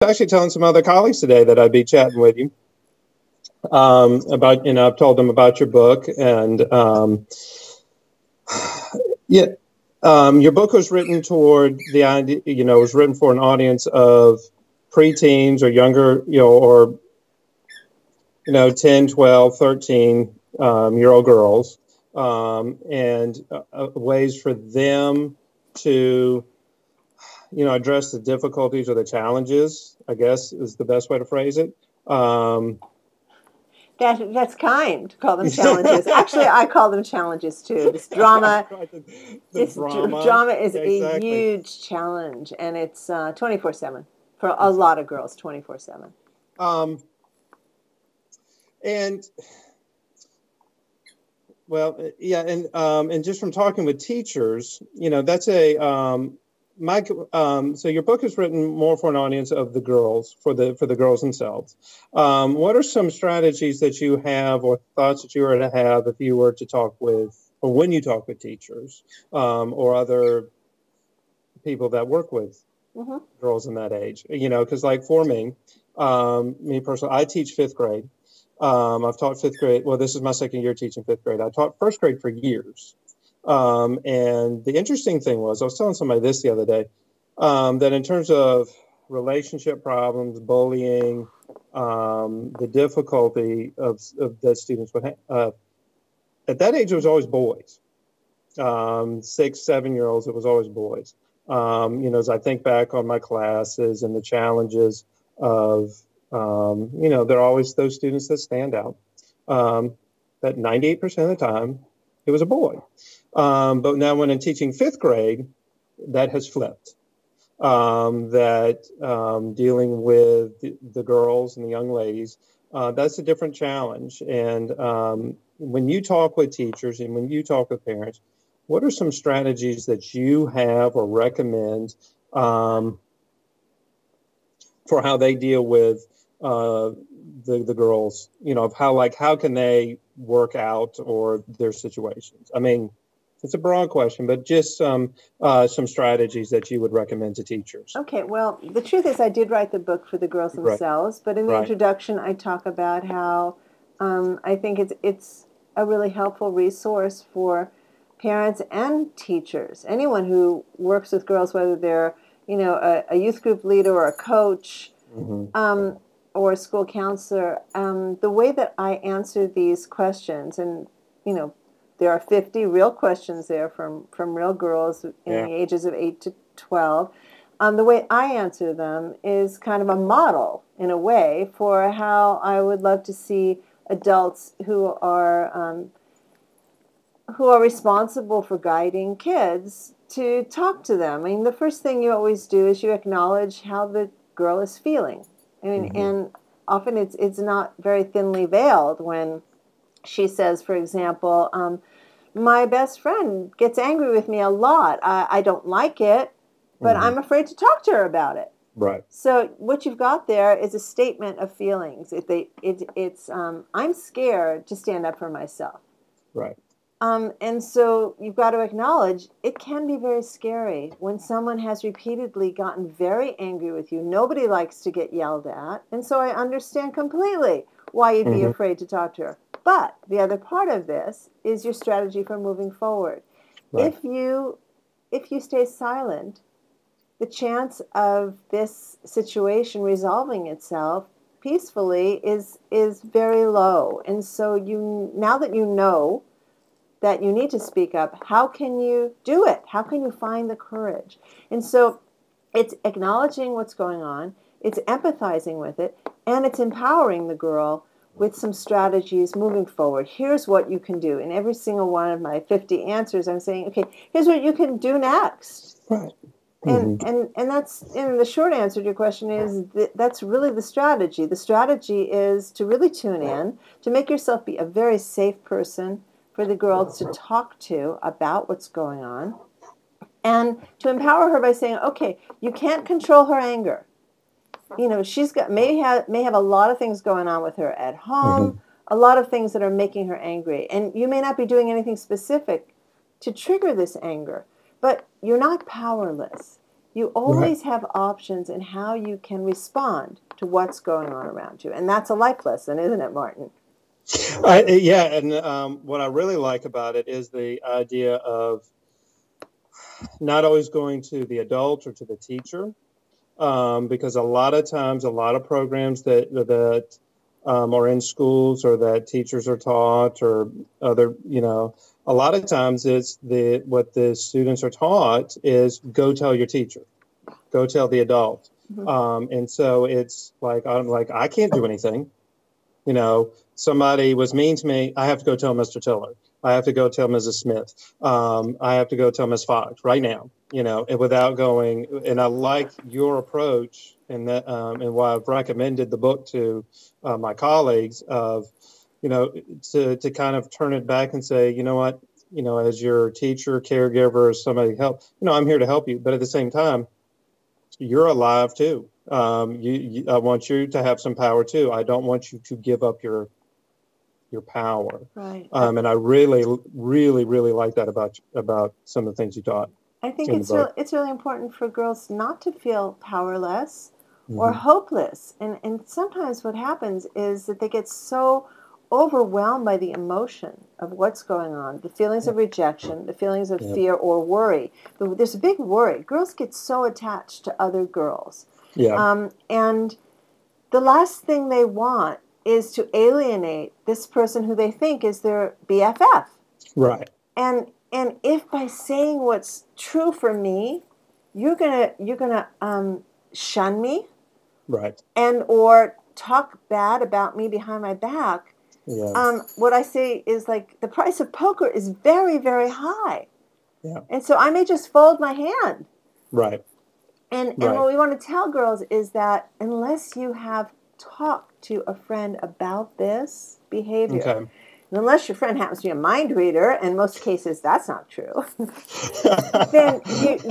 actually telling some other colleagues today that I'd be chatting with you about, I've told them about your book, and yeah, your book was written toward the idea, it was written for an audience of preteens or younger, or 10, 12, 13 year old girls, and ways for them to address the difficulties or the challenges, I guess is the best way to phrase it. That's kind to call them challenges. Actually, I call them challenges too. This drama, drama is a huge challenge, and it's 24/7 for a lot of girls. 24/7. And well, yeah, and just from talking with teachers, that's a Mike. So your book is written more for an audience of the girls, for the girls themselves. What are some strategies that you have, or thoughts that you were to have, if you were to talk with, or when you talk with teachers, or other people that work with girls in that age? Because like for me personally, I teach fifth grade. I've taught fifth grade. Well, this is my second year teaching fifth grade. I taught first grade for years. And the interesting thing was, I was telling somebody this the other day, that in terms of relationship problems, bullying, the difficulty of that students would have, at that age, it was always boys. 6, 7-year-olds, it was always boys. As I think back on my classes and the challenges of, there are always those students that stand out. That 98% of the time, it was a boy. But now when I'm teaching fifth grade, that has flipped. Dealing with the girls and the young ladies, that's a different challenge. And when you talk with teachers and when you talk with parents, what are some strategies that you have or recommend for how they deal with the girls, of how can they work out or their situations? I mean, it's a broad question, but just some strategies that you would recommend to teachers. Okay, well, the truth is I did write the book for the girls themselves, but in the introduction I talk about how I think it's a really helpful resource for parents and teachers, anyone who works with girls, whether they're a youth group leader or a coach, or a school counselor. The way that I answer these questions, and there are 50 real questions there from real girls in the ages of 8 to 12. The way I answer them is kind of a model, in a way, for how I would love to see adults who are responsible for guiding kids to talk to them. I mean, the first thing you always do is you acknowledge how the girl is feeling. I mean, and often it's not very thinly veiled when she says, for example, my best friend gets angry with me a lot. I don't like it, but I'm afraid to talk to her about it. Right. So what you've got there is a statement of feelings. It's I'm scared to stand up for myself. Right. And so you've got to acknowledge it can be very scary when someone has repeatedly gotten very angry with you. Nobody likes to get yelled at. And so I understand completely why you'd be afraid to talk to her. But the other part of this is your strategy for moving forward. Right. If you stay silent, the chance of this situation resolving itself peacefully is very low. And so now that you know that you need to speak up, how can you do it? How can you find the courage? And so it's acknowledging what's going on, it's empathizing with it, and it's empowering the girl with some strategies moving forward. Here's what you can do. In every single one of my 50 answers, I'm saying, okay, here's what you can do next. Right. And that's, the short answer to your question is that's really the strategy. The strategy is to really tune in, to make yourself be a very safe person for the girls to talk to about what's going on, and to empower her by saying, okay, you can't control her anger. She's got may have a lot of things going on with her at home, a lot of things that are making her angry, and you may not be doing anything specific to trigger this anger, but you're not powerless. You Right. always have options in how you can respond to what's going on around you. And that's a life lesson, isn't it, Martin? Yeah, and what I really like about it is the idea of not always going to the adult or to the teacher, because a lot of times, a lot of programs that are in schools or that teachers are taught or other, a lot of times it's what the students are taught is go tell your teacher, go tell the adult, Mm-hmm. and so it's like I'm like I can't do anything. Somebody was mean to me. I have to go tell Mr. Tiller. I have to go tell Mrs. Smith. I have to go tell Miss Fox right now, and without going. And I like your approach, and why I've recommended the book to my colleagues of, to kind of turn it back and say, you know what, as your teacher, caregiver, somebody help, I'm here to help you. But at the same time, you're alive too. I want you to have some power too. I don't want you to give up your power. Right. And I really, really, really like that about some of the things you taught I think in the book. it's really important for girls not to feel powerless or Mm-hmm. hopeless. And sometimes what happens is that they get so overwhelmed by the emotion of what's going on, the feelings of rejection, the feelings of Yeah. fear or worry. There's a big worry. Girls get so attached to other girls. Yeah. And the last thing they want is to alienate this person who they think is their BFF. Right. And if by saying what's true for me, you're gonna shun me, Right. and or talk bad about me behind my back, Yeah. what I say is like the price of poker is very, very high, Yeah. and so I may just fold my hand. Right. And Right. what we want to tell girls is that unless you have talked to a friend about this behavior, Okay. and unless your friend happens to be a mind reader, in most cases that's not true, then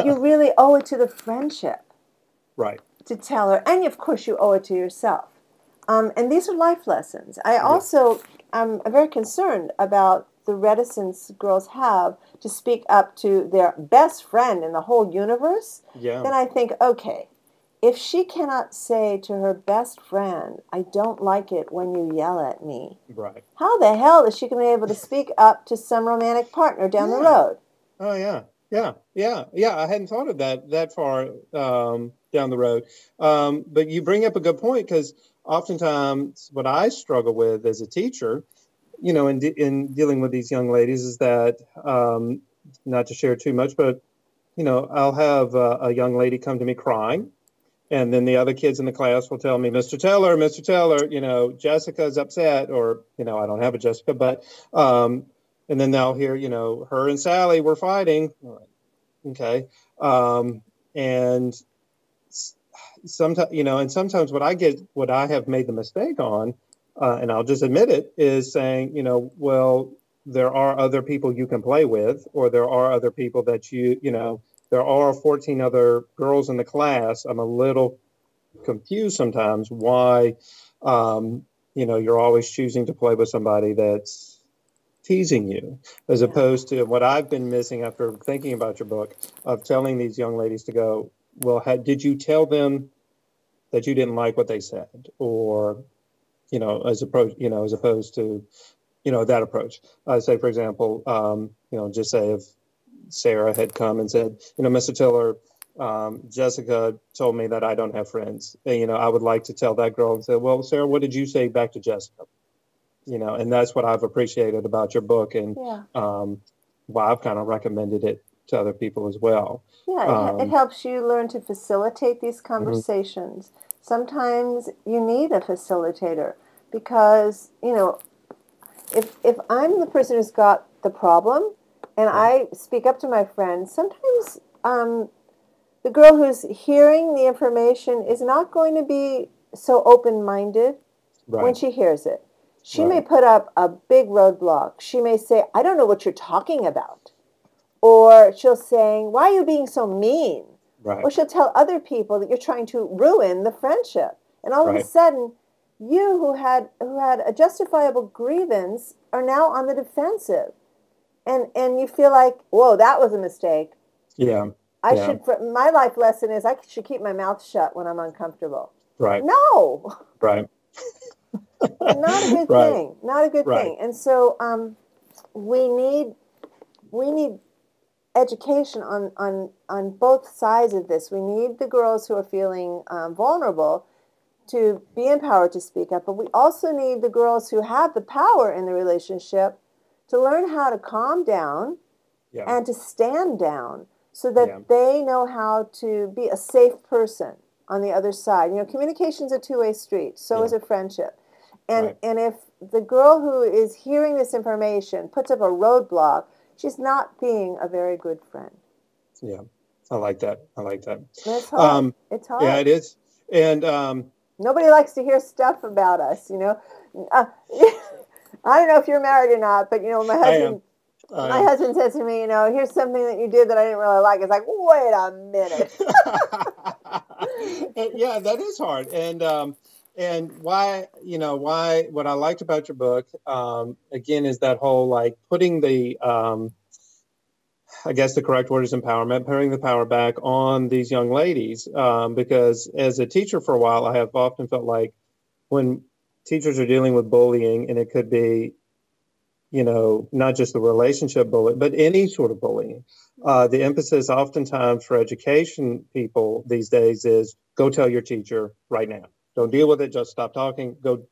you really owe it to the friendship Right. to tell her. And of course you owe it to yourself. And these are life lessons. I also am very concerned about the reticence girls have to speak up to their best friend in the whole universe. Yeah. Then I think, okay, if she cannot say to her best friend, I don't like it when you yell at me, Right. how the hell is she going to be able to speak up to some romantic partner down the road? Oh yeah. Yeah. I hadn't thought of that far down the road. But you bring up a good point, because oftentimes what I struggle with as a teacher, in dealing with these young ladies, is that, not to share too much, but I'll have a young lady come to me crying, and then the other kids in the class will tell me, Mr. Teller, Jessica's upset, or I don't have a Jessica, but and then they'll hear, her and Sally were fighting. Okay. And sometimes what I have made the mistake on, and I'll just admit it, is saying, well, there are other people you can play with, or there are other people that there are 14 other girls in the class. I'm a little confused sometimes why, you're always choosing to play with somebody that's teasing you, as opposed to what I've been missing after thinking about your book, of telling these young ladies to go, well, did you tell them that you didn't like what they said? Or, as opposed to, that approach. Say, for example, just say if Sarah had come and said, Mr. Tiller, Jessica told me that I don't have friends. And, I would like to tell that girl and say, well, Sarah, what did you say back to Jessica? And that's what I've appreciated about your book, and why I've kind of recommended it to other people as well. Yeah, it helps you learn to facilitate these conversations. Mm-hmm. Sometimes you need a facilitator, because, if I'm the person who's got the problem and I speak up to my friend, sometimes the girl who's hearing the information is not going to be so open-minded when she hears it. She may put up a big roadblock. She may say, I don't know what you're talking about. Or she'll say, why are you being so mean? Right. Or she'll tell other people that you're trying to ruin the friendship. And all of a sudden, you who had a justifiable grievance are now on the defensive. And you feel like, whoa, that was a mistake. Yeah. Yeah. My life lesson is I should keep my mouth shut when I'm uncomfortable. Right. No, Right. not a good Right. thing. Not a good Right. thing. And so we need we need education on both sides of this. We need the girls who are feeling vulnerable to be empowered to speak up, but we also need the girls who have the power in the relationship to learn how to calm down Yeah. and to stand down so that Yeah. they know how to be a safe person on the other side. You know, communication's a two-way street. So Yeah. is a friendship. And Right. and if the girl who is hearing this information puts up a roadblock, she's not being a very good friend. Yeah. I like that. I like that. And it's hard. Um, It's yeah, hard. it is. And Nobody likes to hear stuff about us, you know. Uh, I don't know if you're married or not, but you know, I am. I my am. husband says to me, you know, here's something that you did that I didn't really like. It's like, wait a minute. Yeah, that is hard. And why, why what I liked about your book, again, is that whole like putting the I guess the correct word is empowerment, putting the power back on these young ladies. Because as a teacher for a while, I have often felt like when teachers are dealing with bullying, and it could be, not just the relationship bullying, but any sort of bullying. The emphasis oftentimes for education people these days is go tell your teacher right now. Don't deal with it. Just stop talking. Go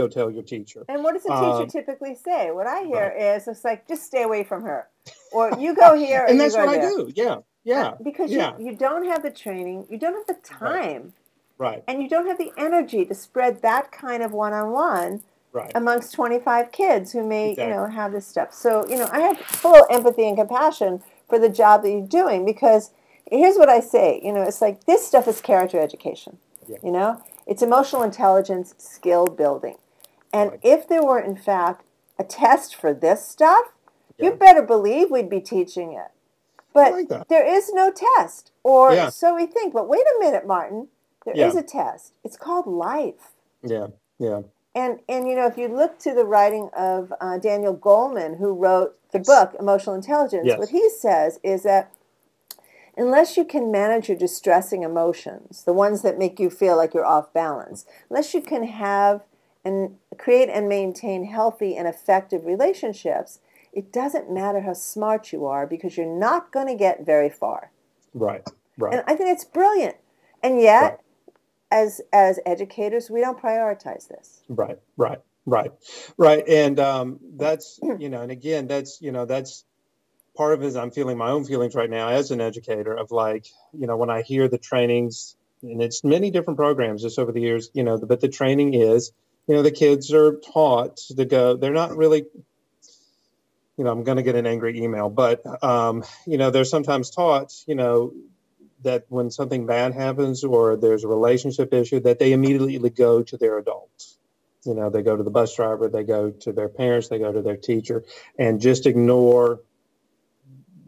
tell your teacher. And what does the teacher typically say? What I hear Right. is it's like, just stay away from her. Or you go here or And you that's go what I there. do. Yeah. Yeah. Because Yeah. you don't have the training, you don't have the time, Right. and you don't have the energy to spread that kind of one-on-one Right. amongst 25 kids who may, Exactly. have this stuff. So, I have full empathy and compassion for the job that you're doing, because here's what I say, it's like this stuff is character education. Yeah. It's emotional intelligence, skill building. And Right. if there were, in fact, a test for this stuff, you Yeah. better believe we'd be teaching it. I But like that. there is no test, or Yeah. so we think. But wait a minute, Martin. There Yeah. is a test. It's called life. Yeah. Yeah. And if you look to the writing of Daniel Goleman, who wrote the Yes. book Emotional Intelligence, what Yes. he says is that unless you can manage your distressing emotions, the ones that make you feel like you're off balance, unless you can have and create and maintain healthy and effective relationships, it doesn't matter how smart you are, because you're not going to get very far. Right. Right. And I think it's brilliant. And Right. yet, as educators, we don't prioritize this. Right. Right. Right. Right. And that's, and again, that's part of it is I'm feeling my own feelings right now as an educator of like, when I hear the trainings, and it's many different programs just over the years, but the training is, the kids are taught to go, they're not really, I'm going to get an angry email, but, they're sometimes taught, that when something bad happens or there's a relationship issue, that they immediately go to their adults. They go to the bus driver, they go to their parents, they go to their teacher, and just ignore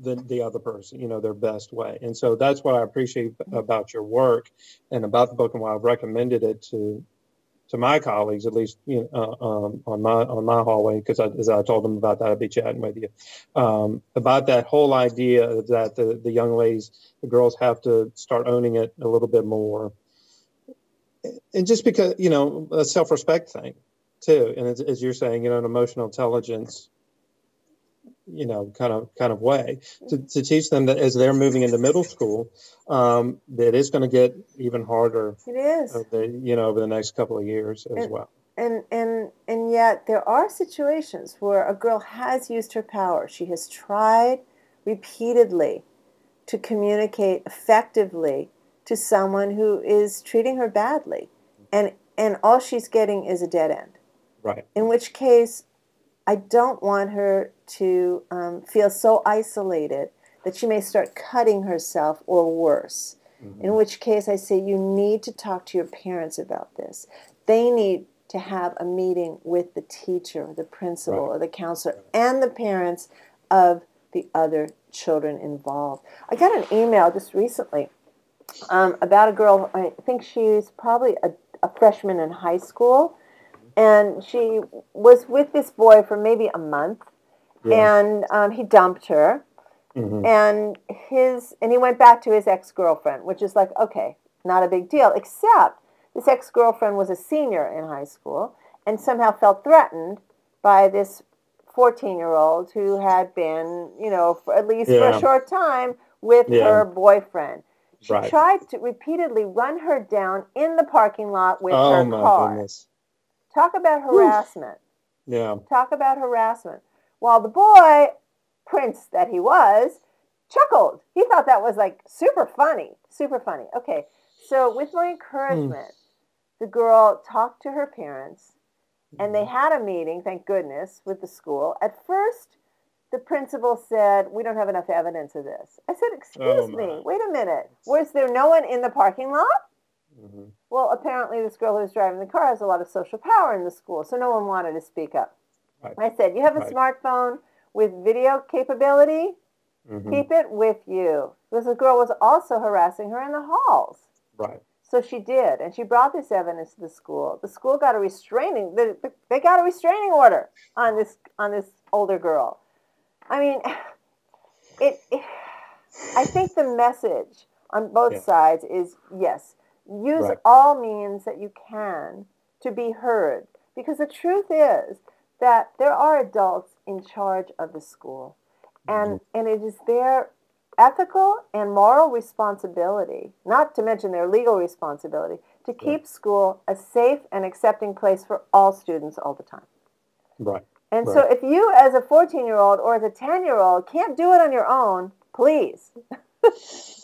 the other person, their best way. And so that's what I appreciate about your work and about the book, and why I've recommended it to my colleagues, at least, on my hallway, because as I told them about that, I'd be chatting with you about that whole idea that the young ladies, the girls, have to start owning it a little bit more, and just because a self-respect thing too, and as you're saying, an emotional intelligence, kind of way to teach them that as they're moving into middle school, that it's going to get even harder. It is. Over the next couple of years as well. And yet there are situations where a girl has used her power. She has tried repeatedly to communicate effectively to someone who is treating her badly, and all she's getting is a dead end. Right. In which case, I don't want her to feel so isolated that she may start cutting herself or worse. Mm-hmm. In which case, I say you need to talk to your parents about this. They need to have a meeting with the teacher, the principal, right. or the counselor, and the parents of the other children involved. I got an email just recently about a girl. I think she's probably a freshman in high school. And she was with this boy for maybe a month, yeah. And he dumped her. Mm-hmm. And he went back to his ex-girlfriend, which is like, okay, not a big deal, except this ex-girlfriend was a senior in high school and somehow felt threatened by this 14-year-old who had been, at least for a Yeah. short time with Yeah. her boyfriend. She Right. tried to repeatedly run her down in the parking lot with Oh her my car. goodness. Talk about Whew. harassment. Yeah. Talk about harassment. While the boy, Prince that he was, chuckled. He thought that was like super funny. Super funny. Okay, so with my Mm. encouragement, the girl talked to her parents and they had a meeting, thank goodness, with the school. At first, the principal said, "We don't have enough evidence of this." I said, Oh "Excuse me, my. wait a minute. Was there no one in the parking lot?" Mm-hmm. Well, apparently this girl who was driving the car has a lot of social power in the school, so no one wanted to speak up. Right. I said, "You have a Right. smartphone with video capability? Mm-hmm. Keep it with you." Because the girl was also harassing her in the halls. Right. So she did, and she brought this evidence to the school. The school got a restraining. They got a restraining order on this older girl. I mean, it I think the message on both Yeah. sides is yes, use Right. all means that you can to be heard. Because the truth is that there are adults in charge of the school. Mm-hmm. And it is their ethical and moral responsibility, not to mention their legal responsibility, to Yeah. keep school a safe and accepting place for all students all the time. Right. And so Right. if you as a 14-year-old or as a 10-year-old can't do it on your own, please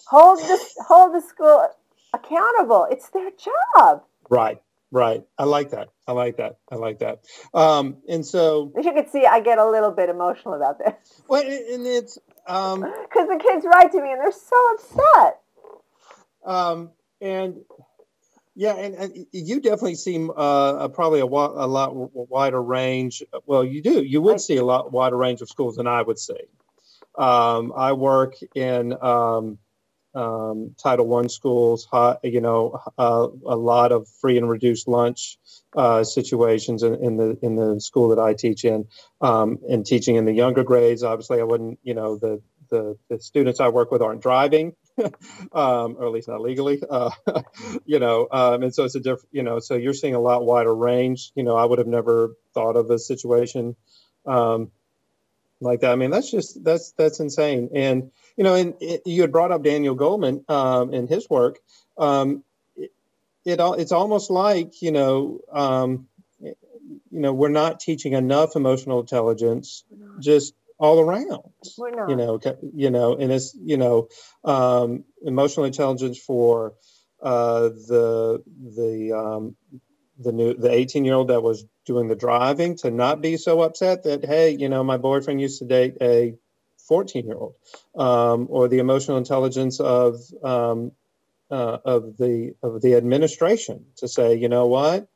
hold the school accountable. It's their job. Right. Right. I like that. I like that. I like that. And so, As you can see, I get a little bit emotional about this well, and it's, because the kids write to me and they're so upset. and yeah, and you definitely see probably a lot wider range. Well, you do. You would see a lot wider range of schools than I would see. I work in Title I schools, a lot of free and reduced lunch situations in the school that I teach in, and teaching in the younger grades. Obviously, I wouldn't, the students I work with aren't driving, or at least not legally, and so it's a different, so you're seeing a lot wider range. I would have never thought of a situation like that. I mean, that's insane. And you had brought up Daniel Goleman and his work. It's almost like we're not teaching enough emotional intelligence just all around. We're not. And it's emotional intelligence for the 18-year-old that was doing the driving to not be so upset that, hey, my boyfriend used to date a 14-year-old, or the emotional intelligence of the administration to say, you know what,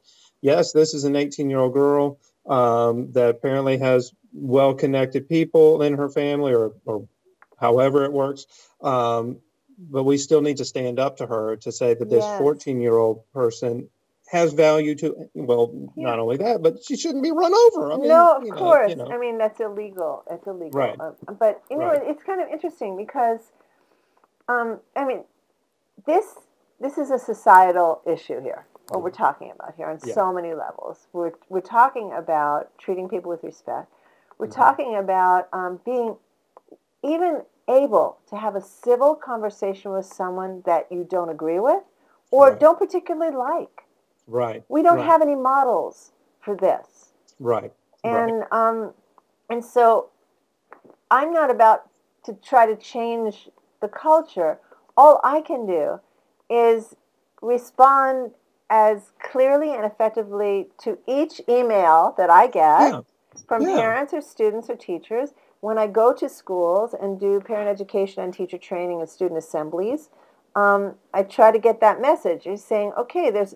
yes, this is an 18-year-old girl that apparently has well-connected people in her family, or however it works. But we still need to stand up to her to say that this 14-year-old person has value to, not only that, but she shouldn't be run over. I mean, no, of course. I mean, that's illegal. It's illegal. Right. But it's kind of interesting because, I mean, this is a societal issue here. What we're talking about here on so many levels. We're talking about treating people with respect. We're talking about being even able to have a civil conversation with someone that you don't agree with or don't particularly like. Right. We don't have any models for this. Right. And and so I'm not about to try to change the culture. All I can do is respond as clearly and effectively to each email that I get from parents or students or teachers. When I go to schools and do parent education and teacher training and student assemblies, I try to get that message. You're saying, okay, there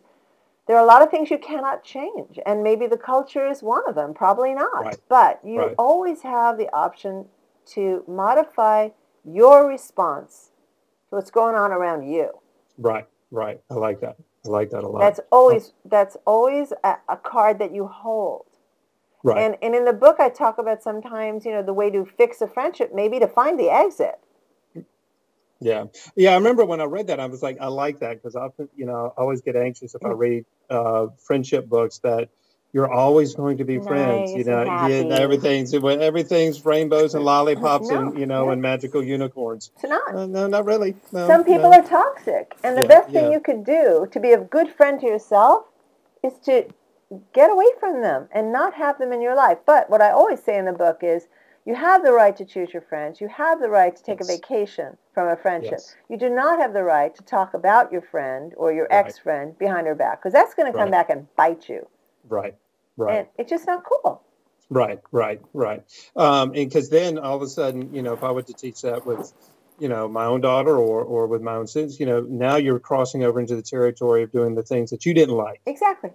are a lot of things you cannot change, and maybe the culture is one of them, probably not. Right. But you always have the option to modify your response to what's going on around you. Right. I like that. I like that a lot. That's always a card that you hold. Right. And in the book, I talk about sometimes, the way to fix a friendship, maybe to find the exit. Yeah. Yeah. I remember when I read that, I was like, I like that because often, I always get anxious if I read friendship books that you're always going to be friends. Nice and Yeah, happy. everything's rainbows and lollipops No, and magical unicorns. it's not. No, not really. No, Some people no. are toxic. And the Yeah, best thing yeah, you could do to be a good friend to yourself is to get away from them and not have them in your life. But what I always say in the book is you have the right to choose your friends. You have the right to take a yes, vacation from a friendship. yes. You do not have the right to talk about your friend or your Right, ex-friend behind her back because that's going to come right, back and bite you. right, right. And it's just not cool. Right, right, right. And because then all of a sudden, if I were to teach that with, my own daughter or with my own students, now you're crossing over into the territory of doing the things that you didn't like, Exactly.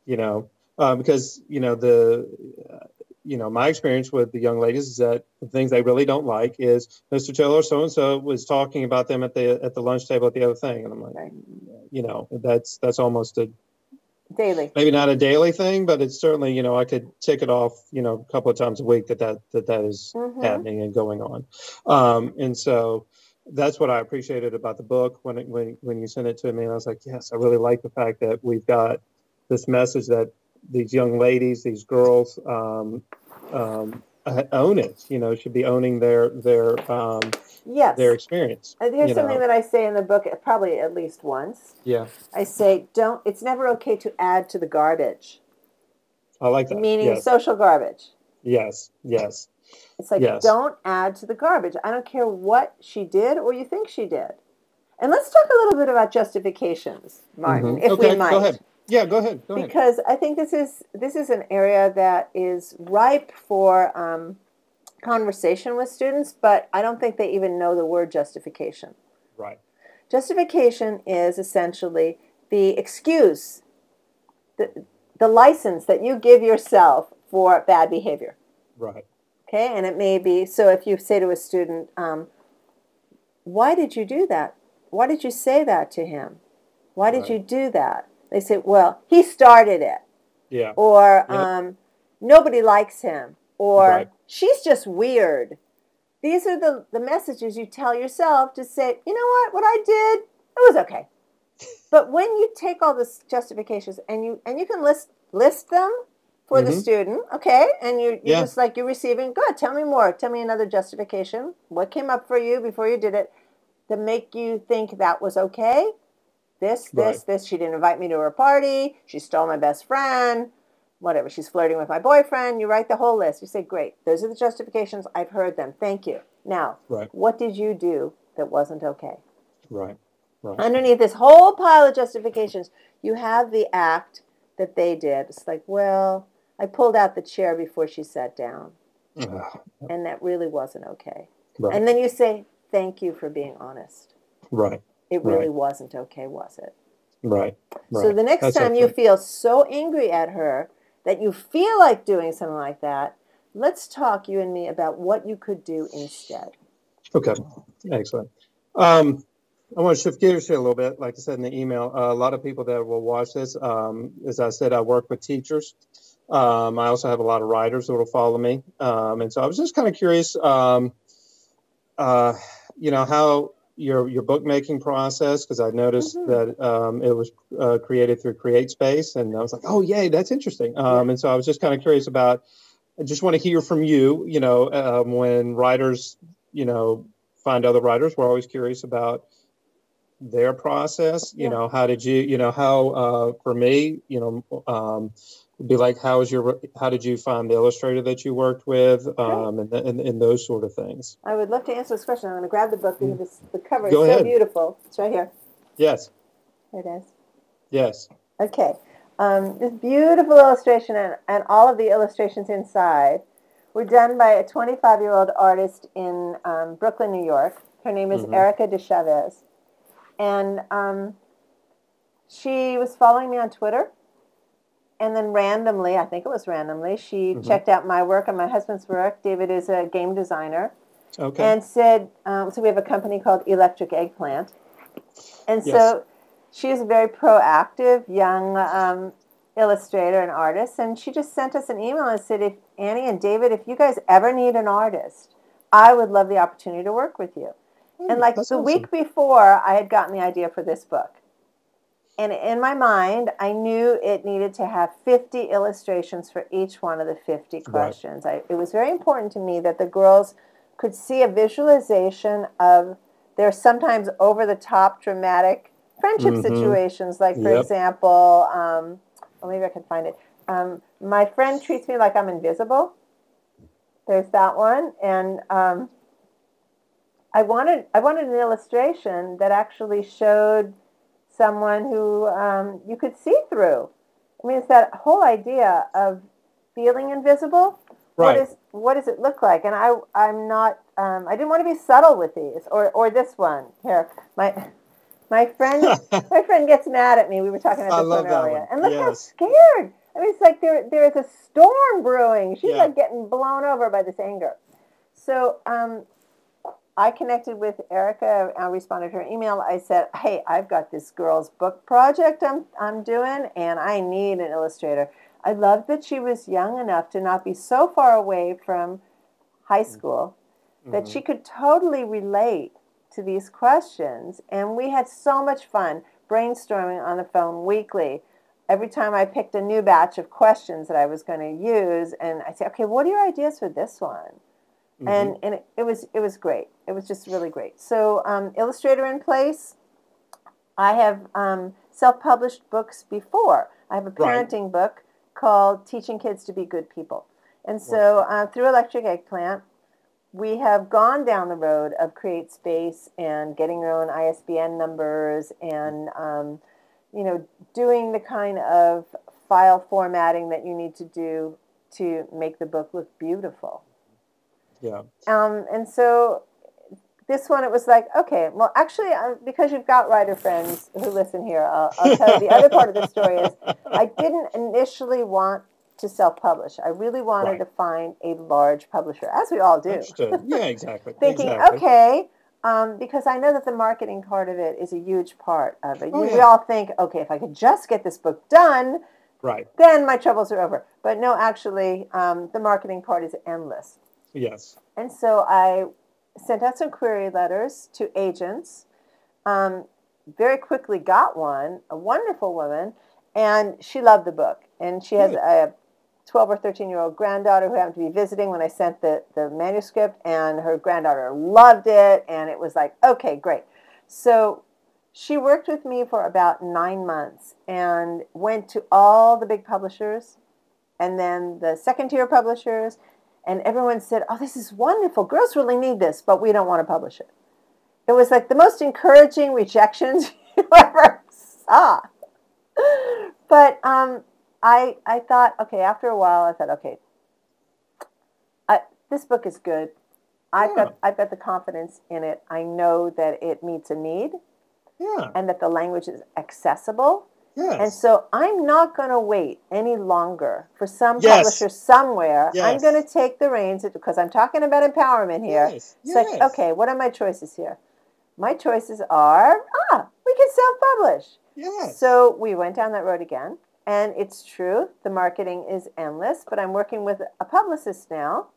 because, my experience with the young ladies is that the things they really don't like is Mr. Taylor, so-and-so was talking about them at the lunch table at the other thing. And I'm like, Right. that's almost Daily. maybe not a daily thing, but it's certainly, I could tick it off, a couple of times a week that is Mm-hmm. happening and going on. And so that's what I appreciated about the book when you sent it to me. And I was like, yes, I really like the fact that we've got this message that these young ladies, these girls, own it, should be owning their Yes. experience, Here's something that I say in the book probably at least once. Yeah. I say, it's never okay to add to the garbage. I like that. Meaning Yes. social garbage. Yes. Yes. It's like, yes. Don't add to the garbage. I don't care what she did or you think she did. And let's talk a little bit about justifications, Martin, if we might. Go ahead. Yeah, go ahead. Because I think this is an area that is ripe for conversation with students, but I don't think they even know the word justification. Right. Justification is essentially the excuse, the license that you give yourself for bad behavior. Right. Okay, and it may be, so if you say to a student, why did you do that? Why did you say that to him? Why did you do that? They say, well, he started it. Yeah. Or nobody likes him. Or she's just weird. These are the messages you tell yourself to say, you know what I did, it was okay. But when you take all these justifications and you can list them for the student, okay, and you're just like, you're receiving, good, tell me more. Tell me another justification. What came up for you before you did it to make you think that was okay? This, she didn't invite me to her party, she stole my best friend, whatever, she's flirting with my boyfriend. You write the whole list. You say, great, those are the justifications. I've heard them. Thank you. Now, what did you do that wasn't okay? Right. Underneath this whole pile of justifications, you have the act that they did. It's like, well, I pulled out the chair before she sat down. And that really wasn't okay. Right. And then you say, thank you for being honest. Right. It really wasn't okay, was it? Right. So the next time you feel so angry at her that you feel like doing something like that, let's talk, you and me, about what you could do instead. Okay. Excellent. I want to shift gears here a little bit. Like I said in the email, a lot of people that will watch this, as I said, I work with teachers. I also have a lot of writers that will follow me. And so I was just kind of curious, how your bookmaking process, because I noticed that it was created through CreateSpace, and I was like, oh, yay, that's interesting. And so I was just kind of curious about, I just want to hear from you, when writers, find other writers, we're always curious about their process. How did you, for me, be like, how did you find the illustrator that you worked with, and those sort of things? I would love to answer this question. I'm going to grab the book because the cover is so beautiful. It's right here. Yes. There it is. Yes. Okay. This beautiful illustration and all of the illustrations inside were done by a 25-year-old artist in Brooklyn, New York. Her name is Erica de Chavez. And she was following me on Twitter. And then randomly, I think it was randomly, she checked out my work and my husband's work. David is a game designer. Okay. And said, so we have a company called Electric Eggplant. And so she is a very proactive young illustrator and artist, and she just sent us an email and said, if Annie and David, if you guys ever need an artist, I would love the opportunity to work with you. And like the awesome. week before, I had gotten the idea for this book. And in my mind, I knew it needed to have 50 illustrations for each one of the 50 questions. Right. It was very important to me that the girls could see a visualization of their sometimes over-the-top dramatic friendship situations. Like, for example, or maybe I can find it. My friend treats me like I'm invisible. There's that one. And I wanted an illustration that actually showed someone who you could see through. I mean, it's that whole idea of feeling invisible. Right. What does it look like? And I'm not. I didn't want to be subtle with these. Or this one here. My friend gets mad at me. We were talking about this one earlier. And look how scared. I mean, it's like there is a storm brewing. She's like getting blown over by this anger. So I connected with Erica. I responded to her email. I said, hey, I've got this girl's book project I'm doing, and I need an illustrator. I loved that she was young enough to not be so far away from high school that she could totally relate to these questions. And we had so much fun brainstorming on the phone weekly. Every time I picked a new batch of questions that I was going to use, and I said, okay, what are your ideas for this one? And it was great. It was just really great. So illustrator in place. I have self-published books before. I have a parenting book called Teaching Kids to Be Good People. And so through Electric Eggplant, we have gone down the road of Create Space and getting your own ISBN numbers and doing the kind of file formatting that you need to do to make the book look beautiful. Yeah. And so this one, it was like, okay, well, actually, because you've got writer friends who listen here, I'll tell you the other part of the story is I didn't initially want to self-publish. I really wanted to find a large publisher, as we all do. Understood. Yeah, exactly. Thinking, okay, because I know that the marketing part of it is a huge part of it. We all think, okay, if I could just get this book done, then my troubles are over. But no, actually, the marketing part is endless. Yes. And so I sent out some query letters to agents, very quickly got one, a wonderful woman, and she loved the book. And she has a 12 or 13-year-old granddaughter who happened to be visiting when I sent the manuscript, and her granddaughter loved it, and it was like, okay, great. So she worked with me for about 9 months and went to all the big publishers and then the second-tier publishers. And everyone said, oh, this is wonderful. Girls really need this, but we don't want to publish it. It was like the most encouraging rejections you ever saw. But I thought, okay, after a while, I thought, okay, this book is good. I've got the confidence in it. I know that it meets a need and that the language is accessible. Yes. And so I'm not going to wait any longer for some publisher somewhere. I'm going to take the reins because I'm talking about empowerment here. It's like, okay, what are my choices here? My choices are, we can self-publish. Yes. So we went down that road again. And it's true, the marketing is endless, but I'm working with a publicist now.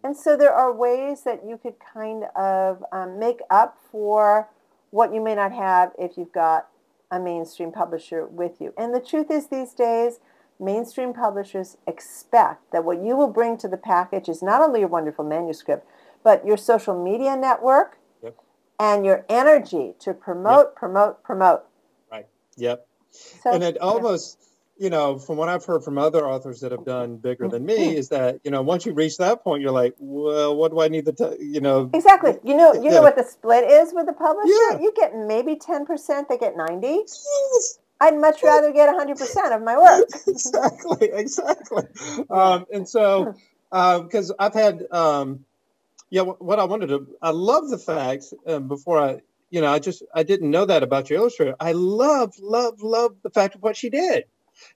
And so there are ways that you could kind of make up for what you may not have if you've got a mainstream publisher with you. And the truth is these days, mainstream publishers expect that what you will bring to the package is not only your wonderful manuscript, but your social media network and your energy to promote. Right. Yep. So, and it almost, from what I've heard from other authors that have done bigger than me is that, once you reach that point, you're like, well, what do I need to, Exactly. You know what the split is with the publisher? Yeah. You get maybe 10%, they get 90%. Yes. I'd much rather get 100% of my work. Exactly. And so, because I've had, what I wanted to, I love the fact before I didn't know that about your illustrator. I love the fact of what she did.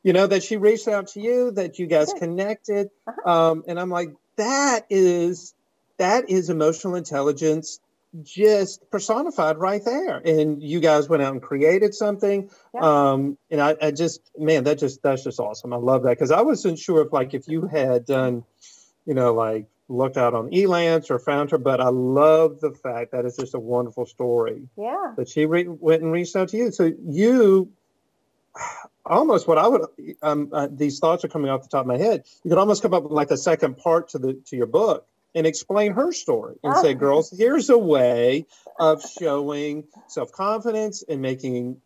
That she reached out to you, that you guys connected. And I'm like, that is emotional intelligence just personified right there. And you guys went out and created something. Yeah. And I just, man, that's just awesome. I love that because I wasn't sure if like if you had done, like looked out on Elance or found her, but I love the fact that it's just a wonderful story. Yeah. That she went and reached out to you. So you almost what I would these thoughts are coming off the top of my head. You could almost come up with like a second part to your book and explain her story and say, girls, here's a way of showing self-confidence and making,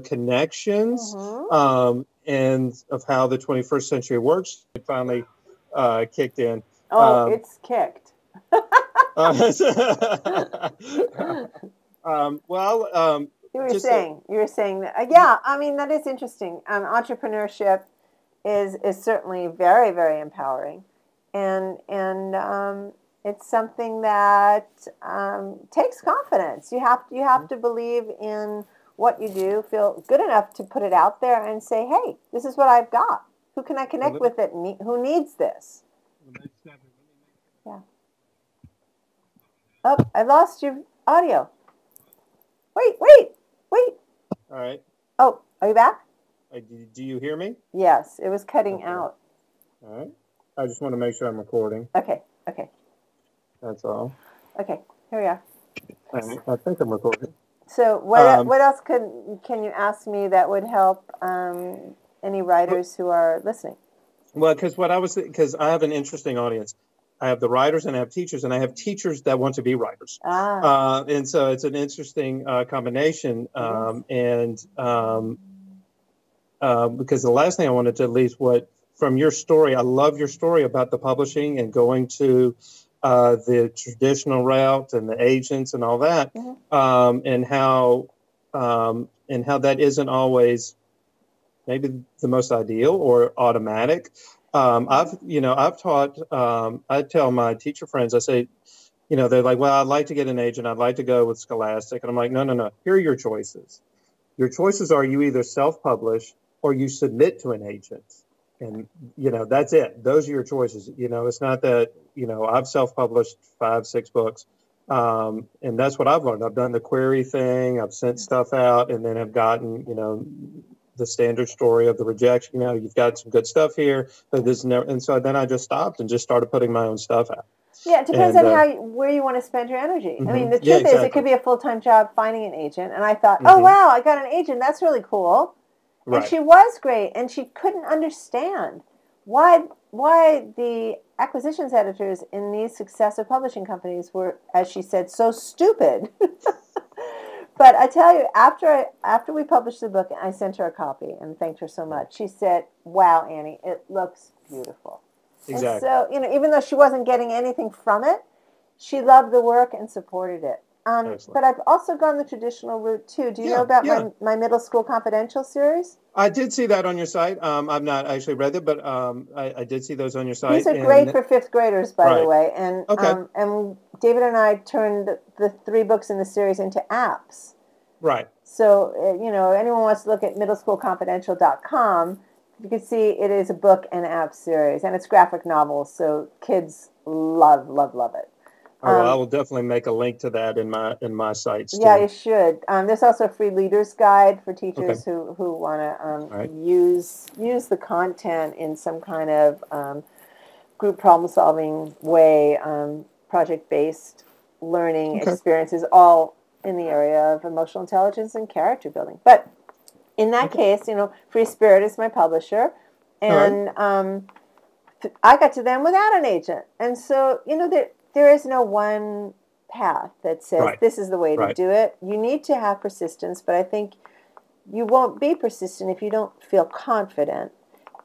connections, and of how the 21st century works. It finally kicked in. It's kicked. You were saying that, yeah, I mean, that is interesting. Entrepreneurship is certainly very, very empowering. And it's something that takes confidence. You have to believe in what you do, feel good enough to put it out there and say, hey, this is what I've got. Who can I connect with it? Who needs this? Yeah. Oh, I lost your audio. Wait. All right. Oh, are you back? Do you hear me? Yes, it was cutting out. All right. I just want to make sure I'm recording. Okay. That's all. Okay, here we are. All right. I think I'm recording. So what else can you ask me that would help any writers who are listening? Well, because I have an interesting audience. I have the writers and I have teachers, and I have teachers that want to be writers. And so it's an interesting combination. Because the last thing I wanted to at least from your story, I love your story about the publishing and going to the traditional route and the agents and all that, and how that isn't always maybe the most ideal or automatic. I've taught, I tell my teacher friends, I say, they're like, well, I'd like to get an agent. I'd like to go with Scholastic. And I'm like, no. Here are your choices. Your choices are you either self-publish or you submit to an agent. And, that's it. Those are your choices. It's not that, I've self-published 5-6 books. And that's what I've learned. I've done the query thing. I've sent stuff out and then have gotten, the standard story of the rejection. You've got some good stuff here, but this never. And so then I just stopped and just started putting my own stuff out. Yeah, it depends on where you want to spend your energy. I mean, the truth is, it could be a full-time job finding an agent. And I thought, oh wow, I got an agent. That's really cool. Right. And she was great, and she couldn't understand why the acquisitions editors in these successive publishing companies were, as she said, so stupid. But I tell you, after we published the book, I sent her a copy and thanked her so much. She said, wow, Annie, it looks beautiful. Exactly. And so, even though she wasn't getting anything from it, she loved the work and supported it. But I've also gone the traditional route, too. Do you know about my Middle School Confidential series? I did see that on your site. I've not actually read it, but I did see those on your site. These are great for fifth graders, by the way. And and David and I turned the 3 books in the series into apps. Right. So, anyone wants to look at middleschoolconfidential.com, you can see it is a book and app series, and it's graphic novels, so kids love it. I will definitely make a link to that in my sites too. Yeah, you should. There's also a free leader's guide for teachers who want to use the content in some kind of group problem-solving way, project-based learning experiences, all in the area of emotional intelligence and character building. But in that case, Free Spirit is my publisher, and I got to them without an agent. And so, there is no one path that says this is the way to do it. You need to have persistence, but I think you won't be persistent if you don't feel confident.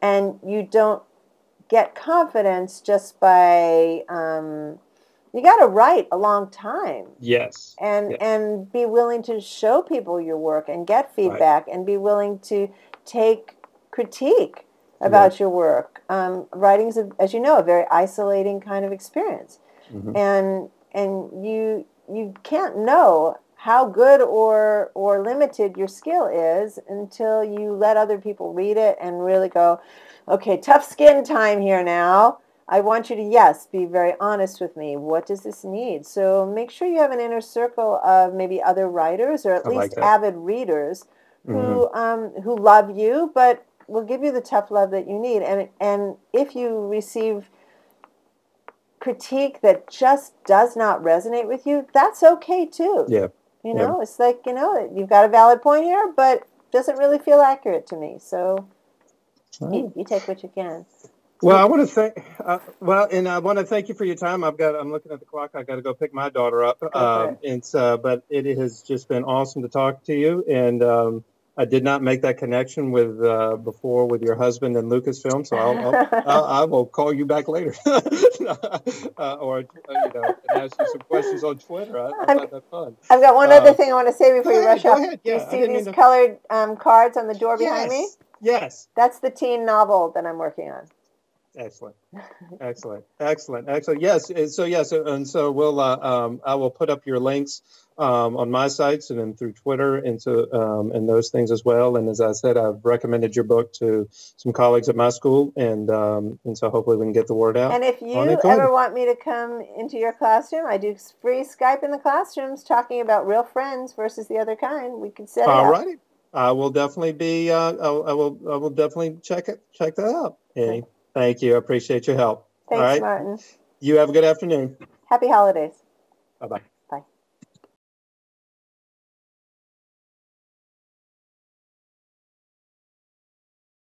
And you don't get confidence just by, you got to write a long time. Yes. And be willing to show people your work and get feedback and be willing to take critique about your work. Writing is, as you know, a very isolating kind of experience. And you can't know how good or limited your skill is until you let other people read it and really go, okay, tough skin time here now. I want you to, yes, be very honest with me. What does this need? So make sure you have an inner circle of maybe other writers or at I like least that. avid readers who love you, but will give you the tough love that you need. And if you receive critique that just does not resonate with you, that's okay too. Yeah. You know, it's like, you know, you've got a valid point here, but doesn't really feel accurate to me. So you take what you can. Well, I want to thank. And I want to thank you for your time. I'm looking at the clock. I got to go pick my daughter up. But it has just been awesome to talk to you. And I did not make that connection with before with your husband and Lucasfilm. So I will call you back later, or and ask you some questions on Twitter. I find that fun. I've got one other thing I want to say before you rush off. Ahead. Do you see these colored cards on the door behind me? Yes. That's the teen novel that I'm working on. Excellent. Yes. So we'll I will put up your links on my sites and then through Twitter and those things as well. And as I said, I've recommended your book to some colleagues at my school, and so hopefully we can get the word out. And if you ever want me to come into your classroom, I do free Skype in the classrooms talking about real friends versus the other kind. We can set it up. All righty. I will definitely be. I will definitely check that out. Annie. Thank you. I appreciate your help. Thanks, Martin. You have a good afternoon. Happy holidays. Bye-bye.